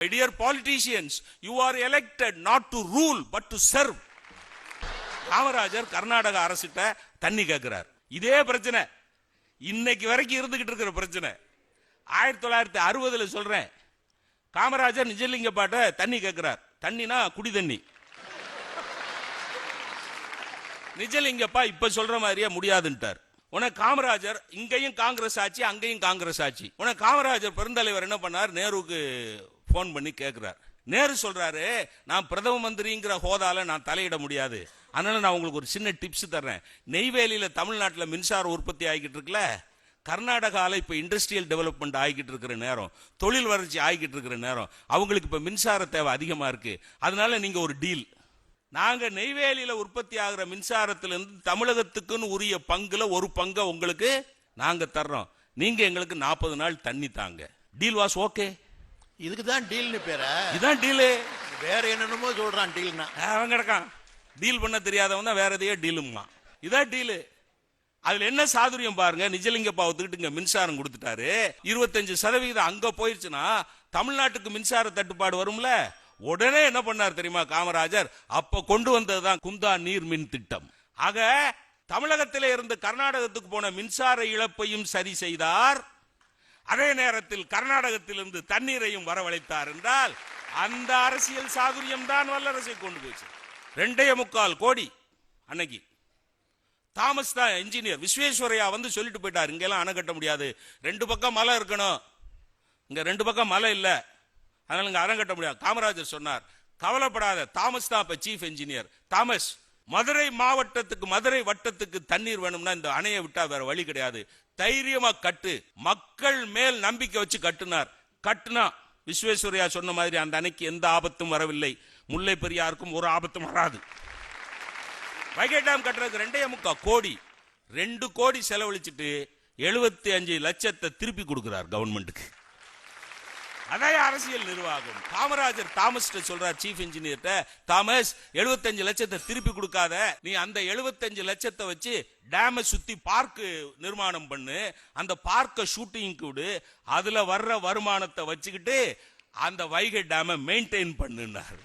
My dear politicians, you are elected not to rule but to serve. Kamarajar Karnataka அரசிட்ட தண்ணி கேட்கிறார். இதே பிரச்சனை இன்னைக்கு வரைக்கும் இருந்துகிட்டு இருக்கிற பிரச்சனை. 1960 சொல்றேன், காமராஜர் நிஜலிங்கப்பாட்ட தண்ணி கேட்கிறார். தண்ணினா குடி தண்ணி. நிஜலிங்கப்பா இப்ப சொல்ற மாதிரியே முடியாதுன்ட்டார். உனக்கு காமராஜர் இங்கேயும் காங்கிரஸ் ஆட்சி, அங்கேயும் காங்கிரஸ் ஆட்சி. உனக்கு காமராஜர் பெருந்தலைவர் என்ன பண்ணார், நேருவுக்கு போன் பண்ணி கேட்கிறார். நேரு சொல்றாரு, நான் பிரதம மந்திரிங்கிற ஹோதால நான் தலையிட முடியாது, அதனால நான் உங்களுக்கு ஒரு சின்ன டிப்ஸ் தர்றேன். நெய்வேலியில தமிழ்நாட்டில் மின்சார உற்பத்தி ஆகிக்கிட்டு இருக்குல்ல, கர்நாடகாவில் இப்போ இண்டஸ்ட்ரியல் டெவலப்மெண்ட் ஆகிக்கிட்டு இருக்கிற நேரம், தொழில் வளர்ச்சி ஆகிக்கிட்டு இருக்கிற நேரம், அவங்களுக்கு இப்போ மின்சார தேவை அதிகமாக இருக்கு. அதனால நீங்க ஒரு டீல், நாங்க நெய்வேலியில உற்பத்தி ஆகிற மின்சாரத்திலிருந்து தமிழகத்துக்குன்னு உரிய பங்குல ஒரு பங்கை உங்களுக்கு நாங்க தர்றோம், நீங்க எங்களுக்கு 40 நாள் தண்ணி தாங்க. Deal was okay. இதுக்கு தான் டீல்னு பேரா? இதுதான் டீலு. வேற என்னென்னமோ சொல்றான் டீல்னா. அவன் கிடக்கான் டீல் பண்ண தெரியாதவன் தான் வேற எதையோ டீலுமா. இதான் டீலு. அதுல என்ன சாதுரியம் பாருங்க. நிஜலிங்கப்பா ஒத்துக்கிட்டு மின்சாரம் கொடுத்துட்டாரு. 25% அங்க போயிருச்சுன்னா தமிழ்நாட்டுக்கு மின்சார தட்டுப்பாடு வரும்ல. உடனே என்ன பண்ணார் தெரியுமா காமராஜர்? அப்ப கொண்டு வந்ததுதான் குந்தா நீர் மின் திட்டம். ஆக தமிழகத்திலே இருந்து கர்நாடகத்துக்கு போன மின்சார இழப்பையும் சரி செய்தார், அதே நேரத்தில் கர்நாடகத்திலிருந்து தண்ணீரையும் வரவழைத்தார் என்றால் அந்த அரசியல் சாதுரியம் தான் வல்லரசை கொண்டு போச்சு. 2.25 கோடி அன்னைக்கு தாமஸ் தான் இன்ஜினியர். விஸ்வேஸ்வரையா வந்து சொல்லிட்டு போயிட்டார், இங்கெல்லாம் அணை கட்ட முடியாது, 2 பக்கம் மலை இருக்கணும், இங்க 2 பக்கம் மலை இல்ல, அதனால இங்க அணை கட்ட முடியாது. காமராஜர் சொன்னார், கவலைப்படாத, தாமஸ் தான் இப்ப சீஃப் இன்ஜினியர். தாமஸ், மதுரை மாவட்டத்துக்கு மதுரை வட்டத்துக்கு தண்ணீர் வேணும்னா இந்த அணையை விட்டா வேற வழி கிடையாது, தைரியமா கட்டு. மக்கள் மேல் நம்பிக்கை வச்சு கட்டுனார். கட்டுனா விஸ்வேஸ்வரையா சொன்ன மாதிரி அந்த அணைக்கு எந்த ஆபத்தும் வரவில்லை, முல்லை பெரியாருக்கும் ஒரு ஆபத்தும் வராது. வைகை டேம் கட்டுறதுக்கு 2.25 கோடி, 2 கோடி செலவழிச்சிட்டு 75 லட்சத்தை திருப்பி கொடுக்கிறார் கவர்மெண்ட்டுக்கு. அதே அரசியல் நிர்வாகம். காமராஜர் தாமஸ் சொல்றார், சீஃப் இன்ஜினியர்ட்ட, தாமஸ் 75 லட்சத்தை திருப்பி கொடுக்காத, நீ அந்த 75 லட்சத்தை வச்சு டேமை சுத்தி பார்க் நிர்மாணம் பண்ணு, அந்த பார்க்க ஷூட்டிங் கூடு, அதுல வர்ற வருமானத்தை வச்சுக்கிட்டு அந்த வைகை டேமை மெயின்டைன் பண்ணுனார்.